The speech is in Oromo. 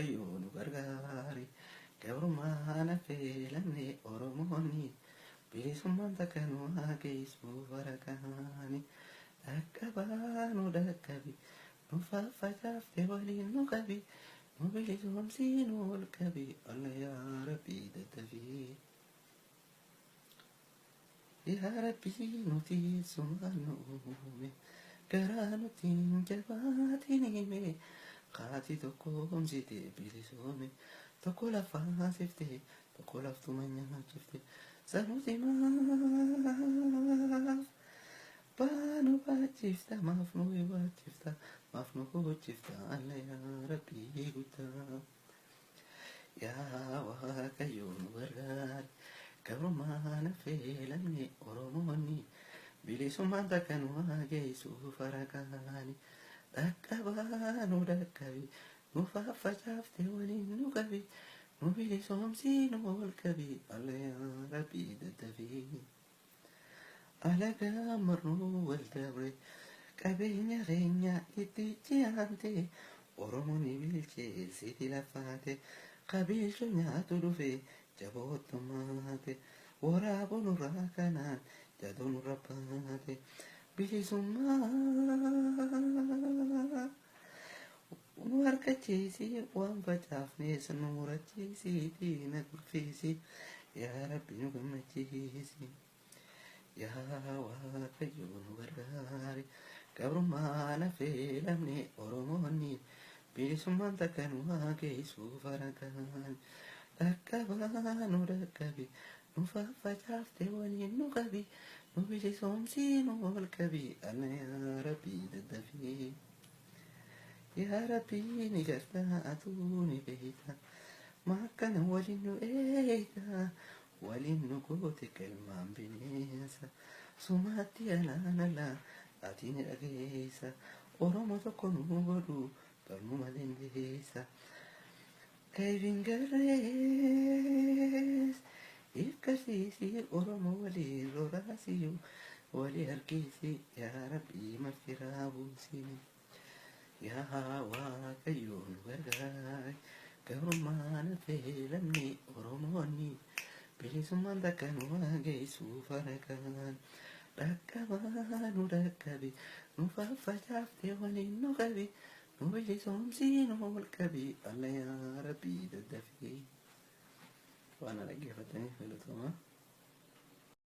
waaqayyoon gargaari gabrummaan affeelamne oromoonni bilisummaan takka nu hageessu faraqaani dhaqqabaanu dhaqqabi nu faffacaaftee waliin nu qabi nu bilisoomsii nu ol qabi alla yaa rabbii dadhabee yaa rabbii nuti sumaan nu uume garaa nuti hin jabaatin hime qaati tokko homsite bilisoome tokko lafaa sifte tokko laftuma nyaachifte sanuti maaf baanu baachifta maaf nu baachifta maaf nu hojjifta alla yaa rabbii guddaa yaa waaqayyoon nu gargaari gabrummaan affeelamne oromoonni bilisummaan takka nu hageessu faraqaani dhaqqabaanu dhaqqabi nu faffacaaftee waliin nu qabi nu bilisoomsii nu ol qabi alla yaa rabbii dadhabee alagaa marnuu wal dabre qabeenya keenya itti ciyaante oromoonni bilcheessiti lafaate qabeesha nyaatu dhufe jaboottumaate waraaboo nurraa kanaan jadoo nurra baate bilisummaa nu harkachiisi waan facaafnees nu murachiisi diina gulfeesi yaa rabbi nu gammachiisi yaa waaqayyo nu gargaari gabrummaan affeelamne oromoonni bilisummaan takka nu hageessu faraqaani dhaqqabaanu dhaqqabi nu faffacaaftee waliin nu qabi nu bilisoomsii nu ol qabi alla yaa rabbii dadhabee yaa rabbii ni gargaatu ni beekta maakkana waliin nu eegda waliin nu goote kalmaan bineensa sumaatti alaan alaa ati ni dhageessa oromoo tokko nu godhu barnuma dandeessa kaybin garrees ikkasiisi oromoo walii loraasiyu walii harkiisi yaa rabbii maffiraa buusi yaa waaqayyo nu gargaari gabrummaan affeelamne oromoonni bilisummaan takka nu hageessu faraqaan dhaqqabaanu dhaqqabi nu faffacaaftee waliin nu qabi nu bilisoomsii nu ol qabi alla yaa rabbii dadhabee waan dhaggeeffataniif filatama.